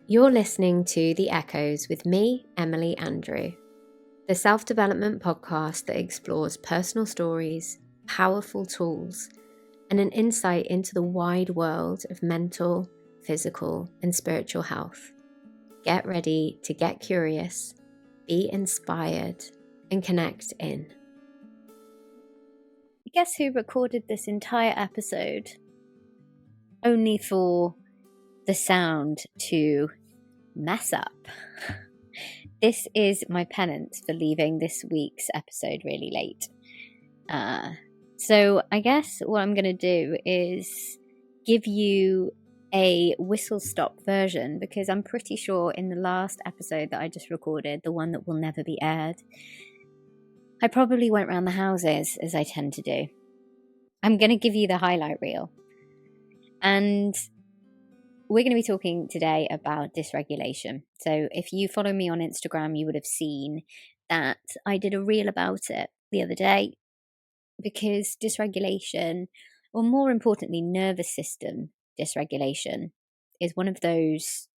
You're listening to The Echoes with me, Emily Andrew, the self-development podcast that explores personal stories, powerful tools, and an insight into the wide world of mental, physical, and spiritual health. Get ready to get curious, be inspired, and connect in. Guess who recorded this entire episode? Only for the sound to mess up. This is my penance for leaving this week's episode really late. So I guess what I'm going to do is give you a whistle-stop version, because I'm pretty sure in the last episode that I just recorded, the one that will never be aired, I probably went round the houses as I tend to do. I'm going to give you the highlight reel. And we're going to be talking today about dysregulation. So if you follow me on Instagram, you would have seen that I did a reel about it the other day, because dysregulation, or more importantly, nervous system dysregulation, is one of those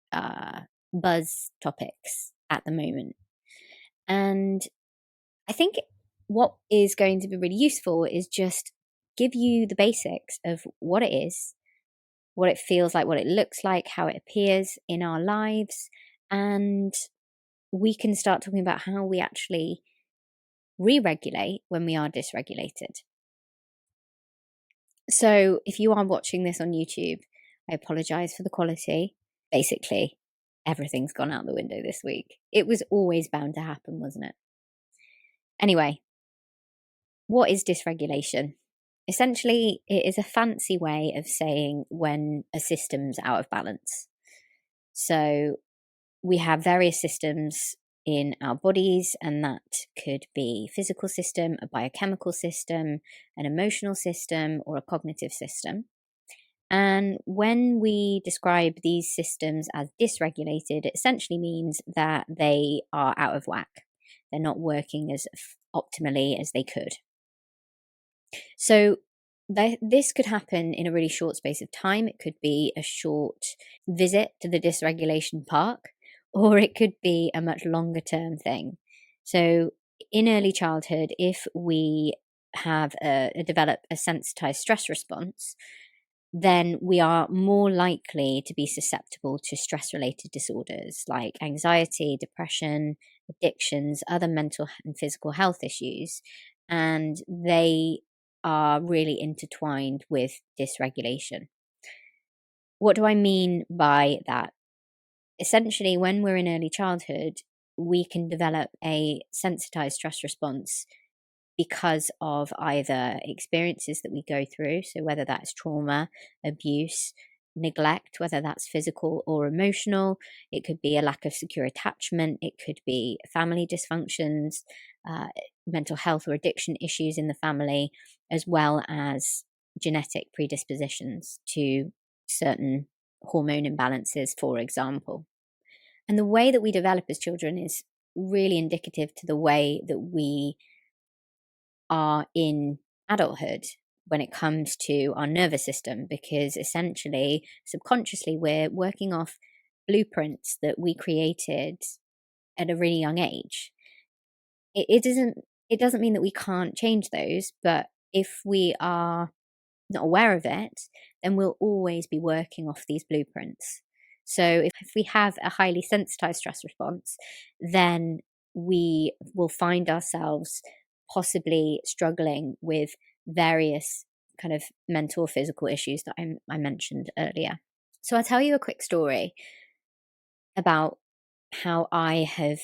buzz topics at the moment. And I think what is going to be really useful is just give you the basics of what it is, what it feels like, what it looks like, how it appears in our lives, and we can start talking about how we actually re-regulate when we are dysregulated. So if you are watching this on YouTube, I apologize for the quality. Basically, everything's gone out the window this week. It was always bound to happen, wasn't it? Anyway, what is dysregulation? Essentially, it is a fancy way of saying when a system's out of balance. So we have various systems in our bodies, and that could be a physical system, a biochemical system, an emotional system, or a cognitive system. And when we describe these systems as dysregulated, it essentially means that they are out of whack. They're not working as optimally as they could. So this could happen in a really short space of time. It could be a short visit to the dysregulation park, or it could be a much longer term thing. So in early childhood, if we have develop a sensitized stress response, then we are more likely to be susceptible to stress-related disorders like anxiety, depression, addictions, other mental and physical health issues, and they are really intertwined with dysregulation. What do I mean by that? Essentially, when we're in early childhood, we can develop a sensitized stress response because of either experiences that we go through, so whether that's trauma, abuse, neglect, whether that's physical or emotional. It could be a lack of secure attachment. It could be family dysfunctions, mental health or addiction issues in the family, as well as genetic predispositions to certain hormone imbalances, for example. And the way that we develop as children is really indicative to the way that we are in adulthood when it comes to our nervous system, because essentially, subconsciously, we're working off blueprints that we created at a really young age. It doesn't mean that we can't change those, but if we are not aware of it, then we'll always be working off these blueprints. So if we have a highly sensitized stress response, then we will find ourselves possibly struggling with various kind of mental or physical issues that I mentioned earlier. So I'll tell you a quick story about how I have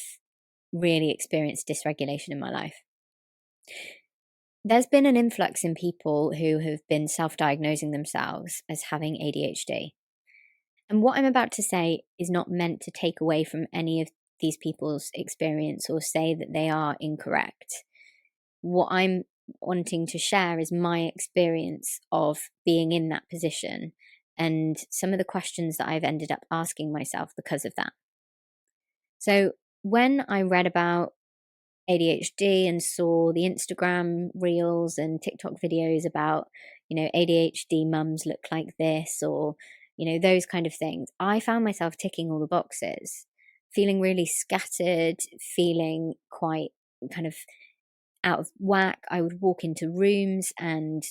really experienced dysregulation in my life. There's been an influx in people who have been self-diagnosing themselves as having ADHD. And what I'm about to say is not meant to take away from any of these people's experience or say that they are incorrect. What I'm wanting to share is my experience of being in that position and some of the questions that I've ended up asking myself because of that. So when I read about ADHD and saw the Instagram reels and TikTok videos about, ADHD mums look like this, or, those kind of things. I found myself ticking all the boxes, feeling really scattered, feeling quite kind of out of whack. I would walk into rooms and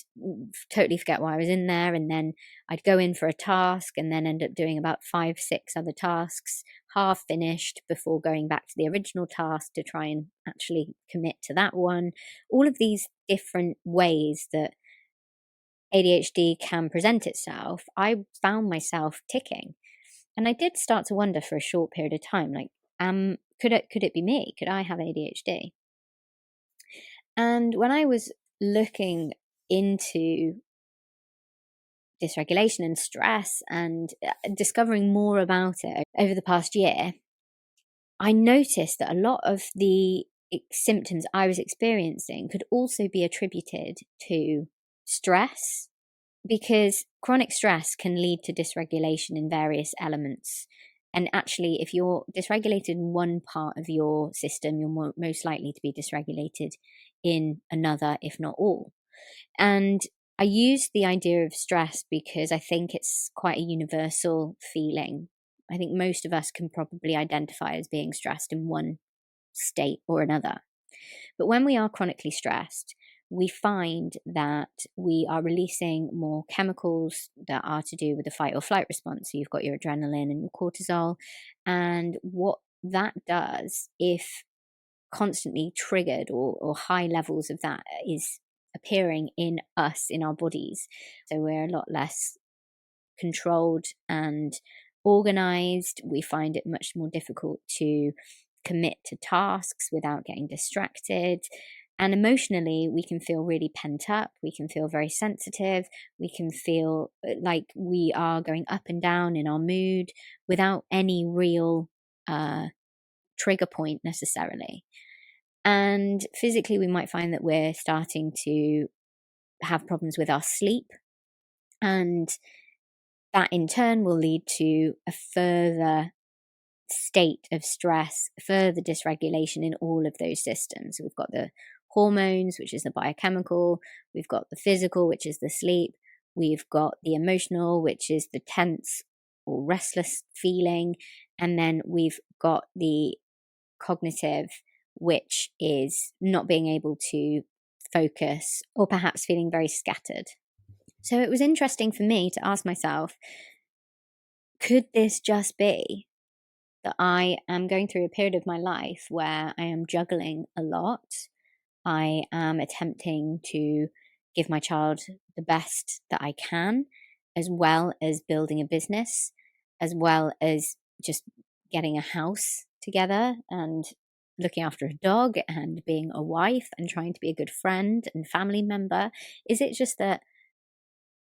totally forget why I was in there, and then I'd go in for a task and then end up doing about 5, 6 other tasks half finished before going back to the original task to try and actually commit to that one. All of these different ways that ADHD can present itself, I found myself ticking. And I did start to wonder for a short period of time, like, could it be me? Could I have ADHD? And when I was looking into dysregulation and stress and discovering more about it over the past year, I noticed that a lot of the symptoms I was experiencing could also be attributed to stress, because chronic stress can lead to dysregulation in various elements. And actually, if you're dysregulated in one part of your system, you're most likely to be dysregulated in another, if not all. And I use the idea of stress because I think it's quite a universal feeling. I think most of us can probably identify as being stressed in one state or another. But when we are chronically stressed, we find that we are releasing more chemicals that are to do with the fight or flight response. So you've got your adrenaline and your cortisol. And what that does, if constantly triggered or high levels of that is appearing in us, in our bodies, so we're a lot less controlled and organized. We find it much more difficult to commit to tasks without getting distracted. And emotionally, we can feel really pent up. We can feel very sensitive. We can feel like we are going up and down in our mood without any real trigger point necessarily. And physically, we might find that we're starting to have problems with our sleep. And that in turn will lead to a further state of stress, further dysregulation in all of those systems. We've got the hormones, which is the biochemical. We've got the physical, which is the sleep. We've got the emotional, which is the tense or restless feeling. And then we've got the cognitive, which is not being able to focus or perhaps feeling very scattered. So it was interesting for me to ask myself, could this just be that I am going through a period of my life where I am juggling a lot? I am attempting to give my child the best that I can, as well as building a business, as well as just getting a house together and looking after a dog and being a wife and trying to be a good friend and family member. Is it just that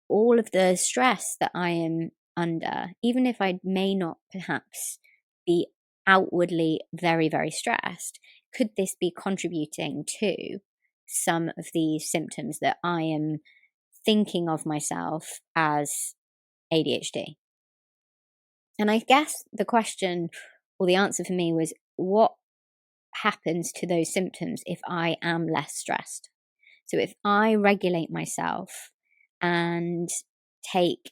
all of the stress that I am under, even if I may not perhaps be outwardly very, very stressed, could this be contributing to some of these symptoms that I am thinking of myself as ADHD? And I guess the question or the answer for me was, what happens to those symptoms if I am less stressed? So if I regulate myself and take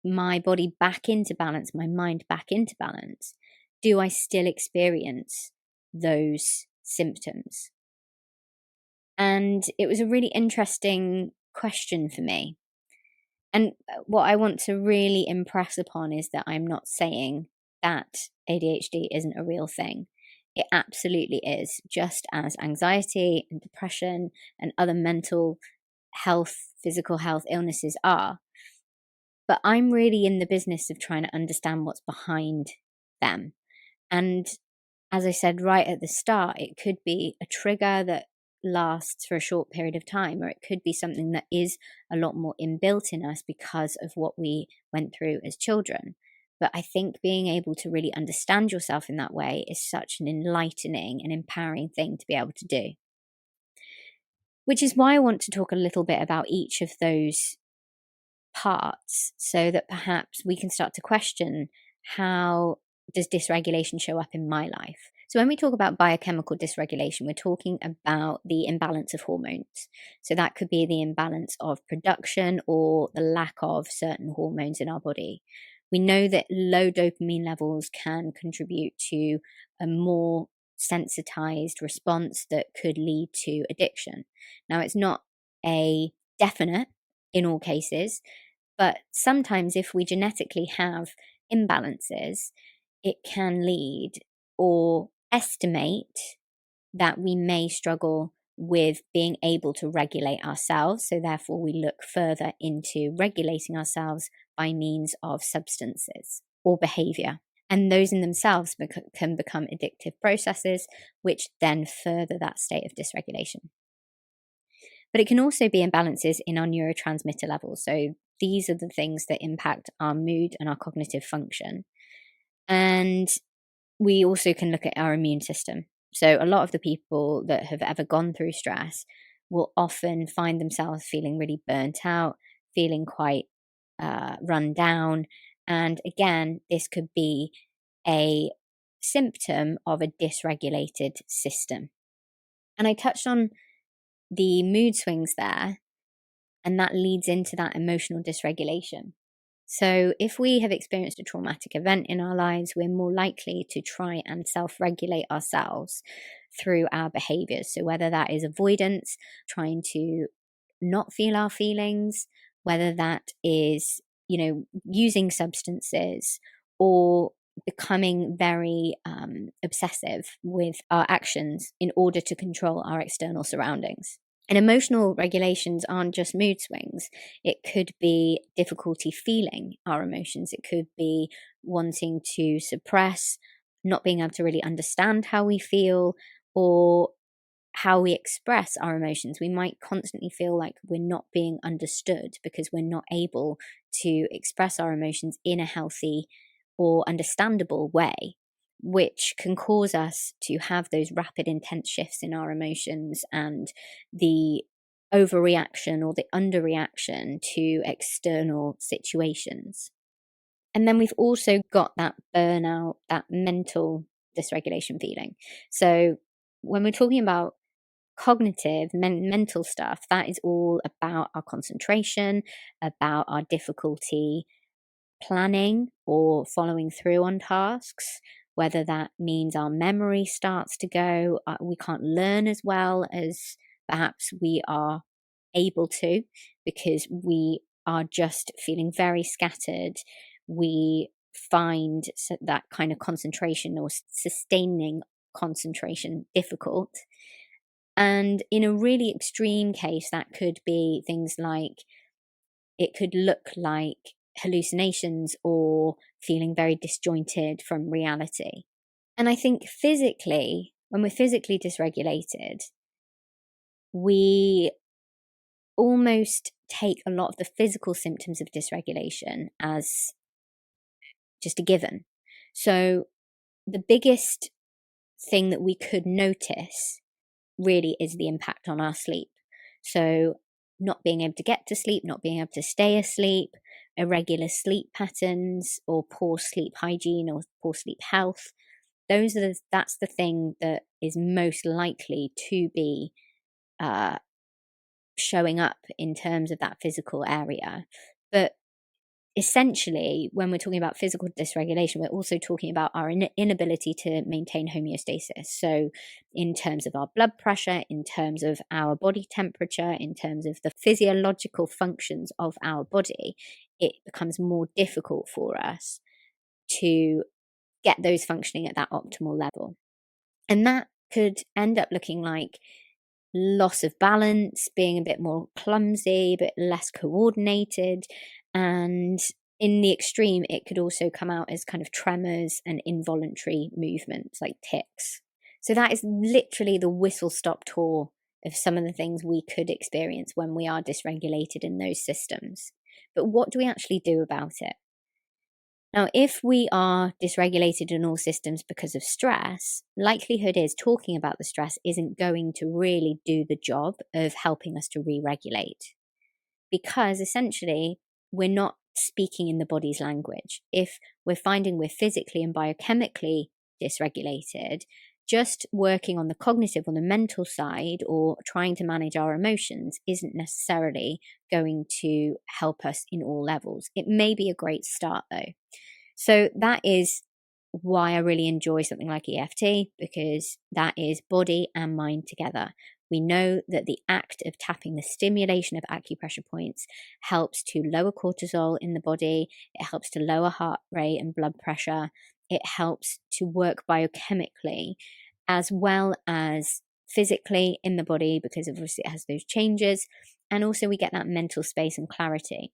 my body back into balance, my mind back into balance, do I still experience those symptoms? And it was a really interesting question for me. And what I want to really impress upon is that I'm not saying that ADHD isn't a real thing. It absolutely is, just as anxiety and depression and other mental health, physical health illnesses are. But I'm really in the business of trying to understand what's behind them. And as I said right at the start, it could be a trigger that lasts for a short period of time, or it could be something that is a lot more inbuilt in us because of what we went through as children. But I think being able to really understand yourself in that way is such an enlightening and empowering thing to be able to do. Which is why I want to talk a little bit about each of those parts, so that perhaps we can start to question, how does dysregulation show up in my life? So when we talk about biochemical dysregulation, we're talking about the imbalance of hormones. So that could be the imbalance of production or the lack of certain hormones in our body. We know that low dopamine levels can contribute to a more sensitized response that could lead to addiction. Now, it's not a definite in all cases, but sometimes if we genetically have imbalances, it can lead or estimate that we may struggle with being able to regulate ourselves. So therefore we look further into regulating ourselves by means of substances or behavior. And those in themselves can become addictive processes, which then further that state of dysregulation. But it can also be imbalances in our neurotransmitter levels. So these are the things that impact our mood and our cognitive function. And we also can look at our immune system. So a lot of the people that have ever gone through stress will often find themselves feeling really burnt out, feeling quite run down. And again, this could be a symptom of a dysregulated system. And I touched on the mood swings there, and that leads into that emotional dysregulation. So if we have experienced a traumatic event in our lives, we're more likely to try and self-regulate ourselves through our behaviors. So whether that is avoidance, trying to not feel our feelings, whether that is, using substances, or becoming very obsessive with our actions in order to control our external surroundings. And emotional regulations aren't just mood swings. It could be difficulty feeling our emotions. It could be wanting to suppress, not being able to really understand how we feel or how we express our emotions. We might constantly feel like we're not being understood because we're not able to express our emotions in a healthy or understandable way, which can cause us to have those rapid, intense shifts in our emotions and the overreaction or the underreaction to external situations. And then we've also got that burnout, that mental dysregulation feeling. So when we're talking about cognitive, mental stuff, that is all about our concentration, about our difficulty planning or following through on tasks, whether that means our memory starts to go, we can't learn as well as perhaps we are able to because we are just feeling very scattered. We find that kind of concentration or sustaining concentration difficult. And in a really extreme case, that could be things like, it could look like hallucinations or feeling very disjointed from reality. And I think physically, when we're physically dysregulated, we almost take a lot of the physical symptoms of dysregulation as just a given. So the biggest thing that we could notice really is the impact on our sleep. So not being able to get to sleep, not being able to stay asleep, irregular sleep patterns, or poor sleep hygiene or poor sleep health. That's the thing that is most likely to be showing up in terms of that physical area. But essentially, when we're talking about physical dysregulation, we're also talking about our inability to maintain homeostasis. So in terms of our blood pressure, in terms of our body temperature, in terms of the physiological functions of our body, it becomes more difficult for us to get those functioning at that optimal level. And that could end up looking like loss of balance, being a bit more clumsy, a bit less coordinated. And in the extreme, it could also come out as kind of tremors and involuntary movements like tics. So that is literally the whistle-stop tour of some of the things we could experience when we are dysregulated in those systems. But what do we actually do about it? Now, if we are dysregulated in all systems because of stress, likelihood is talking about the stress isn't going to really do the job of helping us to re-regulate, because essentially we're not speaking in the body's language. If we're finding we're physically and biochemically dysregulated, just working on the cognitive, on the mental side, or trying to manage our emotions isn't necessarily going to help us in all levels. It may be a great start though. So that is why I really enjoy something like EFT, because that is body and mind together. We know that the act of tapping, the stimulation of acupressure points, helps to lower cortisol in the body. It helps to lower heart rate and blood pressure. It helps to work biochemically as well as physically in the body, because obviously it has those changes. And also we get that mental space and clarity.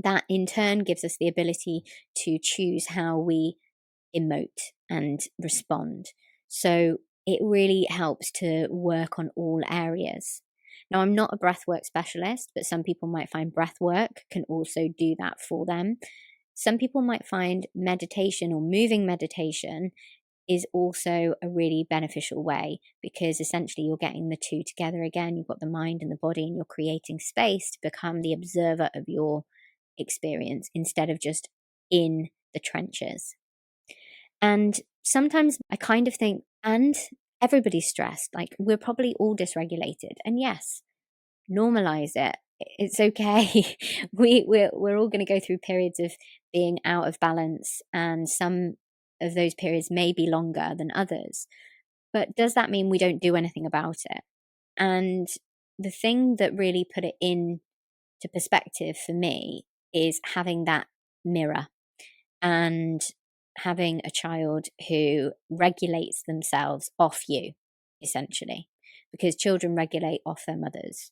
That in turn gives us the ability to choose how we emote and respond. So it really helps to work on all areas. Now, I'm not a breathwork specialist, but some people might find breathwork can also do that for them. Some people might find meditation or moving meditation is also a really beneficial way, because essentially you're getting the two together again. You've got the mind and the body, and you're creating space to become the observer of your experience instead of just in the trenches. And sometimes I kind of think, and everybody's stressed, like we're probably all dysregulated. And yes, normalize it. It's okay. We're all going to go through periods of being out of balance, and some of those periods may be longer than others. But does that mean we don't do anything about it? And the thing that really put it into perspective for me is having that mirror and having a child who regulates themselves off you, essentially, because children regulate off their mothers,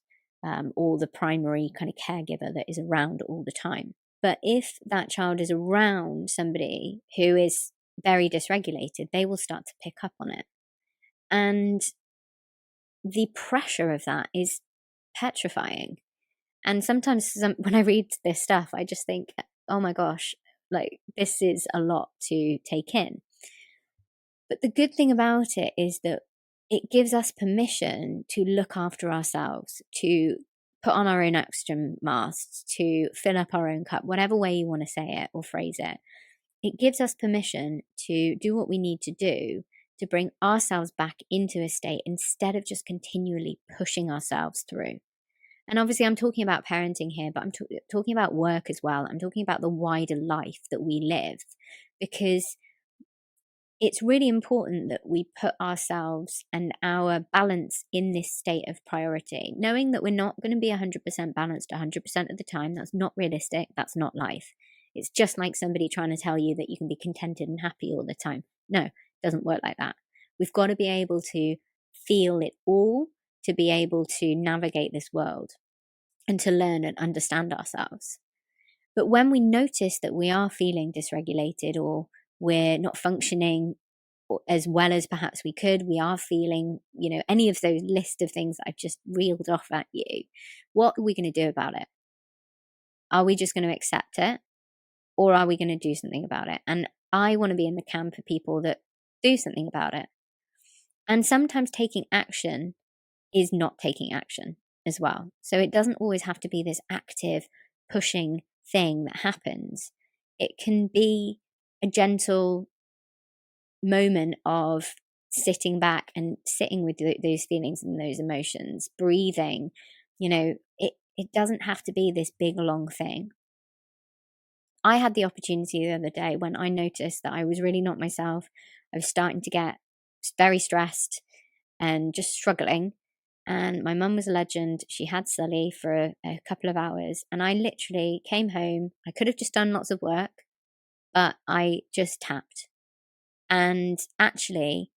or the primary kind of caregiver that is around all the time. But if that child is around somebody who is very dysregulated, they will start to pick up on it. And the pressure of that is petrifying. And sometimes when I read this stuff, I just think, oh my gosh, like this is a lot to take in. But the good thing about it is that it gives us permission to look after ourselves, to put on our own oxygen masks, to fill up our own cup, whatever way you want to say it or phrase it. It gives us permission to do what we need to do to bring ourselves back into a state instead of just continually pushing ourselves through. And obviously I'm talking about parenting here, but I'm talking about work as well. I'm talking about the wider life that we live, because it's really important that we put ourselves and our balance in this state of priority, knowing that we're not going to be 100% balanced 100% of the time. That's not realistic. That's not life. It's just like somebody trying to tell you that you can be contented and happy all the time. No, it doesn't work like that. We've got to be able to feel it all to be able to navigate this world and to learn and understand ourselves. But when we notice that we are feeling dysregulated, or we're not functioning as well as perhaps we could, we are feeling, any of those list of things that I've just reeled off at you, what are we going to do about it? Are we just going to accept it, or are we going to do something about it? And I want to be in the camp of people that do something about it. And sometimes taking action is not taking action as well. So it doesn't always have to be this active pushing thing that happens. It can be a gentle moment of sitting back and sitting with those feelings and those emotions, breathing. It doesn't have to be this big long thing. I had the opportunity the other day when I noticed that I was really not myself. I was starting to get very stressed and just struggling. And my mum was a legend. She had Sully for a couple of hours, and I literally came home. I could have just done lots of work, but I just tapped. And actually,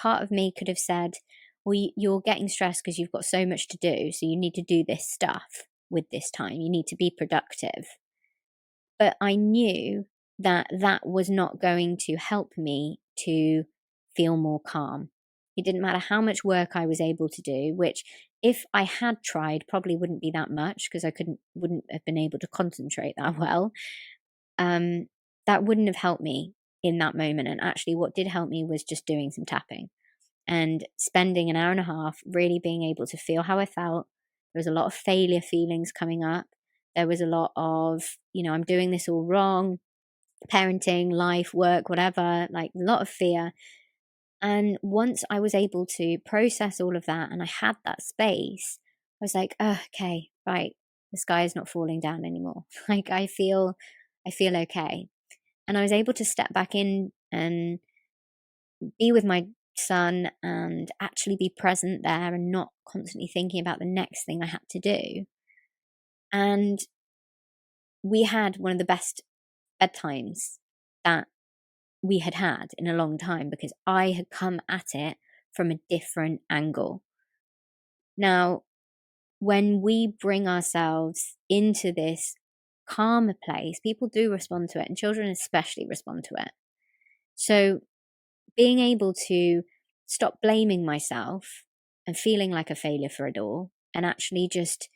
part of me could have said, well, you're getting stressed because you've got so much to do, so you need to do this stuff with this time. You need to be productive. But I knew that that was not going to help me to feel more calm. It didn't matter how much work I was able to do, which if I had tried probably wouldn't be that much, because I wouldn't have been able to concentrate that well. That wouldn't have helped me in that moment. And actually what did help me was just doing some tapping and spending an hour and a half really being able to feel how I felt. There was a lot of failure feelings coming up. There was a lot of, I'm doing this all wrong, parenting, life, work, whatever, like a lot of fear. And once I was able to process all of that and I had that space, I was like, oh, okay, right, the sky is not falling down anymore. Like I feel okay. And I was able to step back in and be with my son and actually be present there and not constantly thinking about the next thing I had to do. And we had one of the best bedtimes that we had in a long time because I had come at it from a different angle. Now, when we bring ourselves into this calmer place, people do respond to it, and children especially respond to it. So being able to stop blaming myself and feeling like a failure for it all, and actually just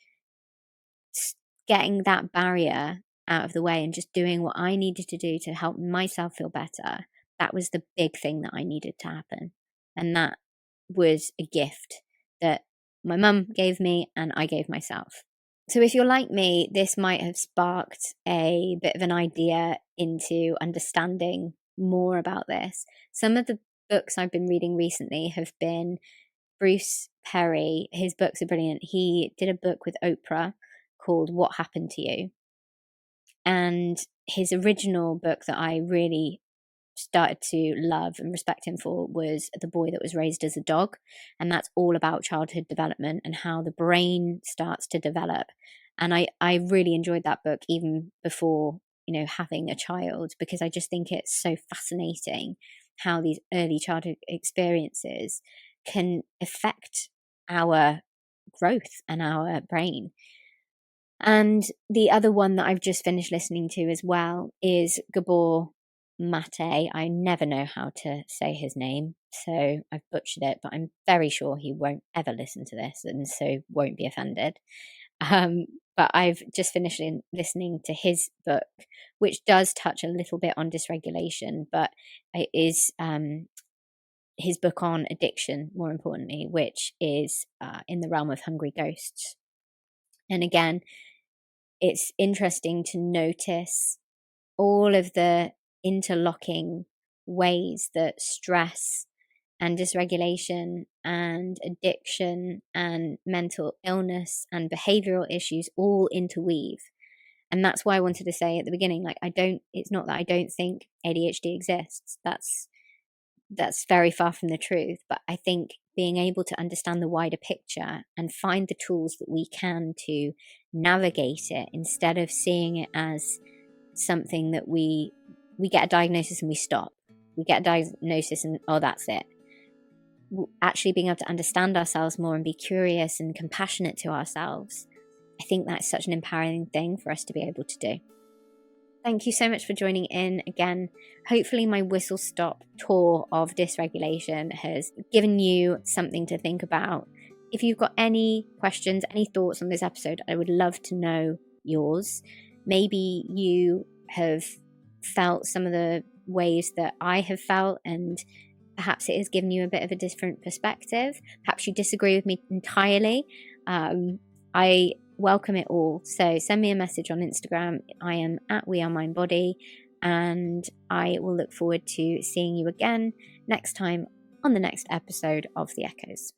getting that barrier out of the way and just doing what I needed to do to help myself feel better, that was the big thing that I needed to happen. And that was a gift that my mum gave me and I gave myself. So if you're like me, this might have sparked a bit of an idea into understanding more about this. Some of the books I've been reading recently have been Bruce Perry. His books are brilliant. He did a book with Oprah called What Happened to You? And his original book that I really started to love and respect him for was The Boy That Was Raised as a Dog. And that's all about childhood development and how the brain starts to develop. And I really enjoyed that book even before, having a child, because I just think it's so fascinating how these early childhood experiences can affect our growth and our brain. And the other one that I've just finished listening to as well is Gabor Mate. I never know how to say his name, so I've butchered it, but I'm very sure he won't ever listen to this and so won't be offended. But I've just finished listening to his book, which does touch a little bit on dysregulation, but it is his book on addiction, more importantly, which is in the realm of hungry ghosts. And again, it's interesting to notice all of the interlocking ways that stress and dysregulation and addiction and mental illness and behavioral issues all interweave. And that's why I wanted to say at the beginning, it's not that I don't think ADHD exists. That's very far from the truth. But I think being able to understand the wider picture and find the tools that we can to navigate it, instead of seeing it as something that we get a diagnosis and we stop. We get a diagnosis and, oh, that's it. Actually being able to understand ourselves more and be curious and compassionate to ourselves, I think that's such an empowering thing for us to be able to do. Thank you so much for joining in again. Hopefully my whistle-stop tour of dysregulation has given you something to think about. If you've got any questions, any thoughts on this episode, I would love to know yours. Maybe you have felt some of the ways that I have felt, and perhaps it has given you a bit of a different perspective. Perhaps you disagree with me entirely. I welcome it all. So send me a message on Instagram. I am at WeAreMindBody, and I will look forward to seeing you again next time on the next episode of The Echoes.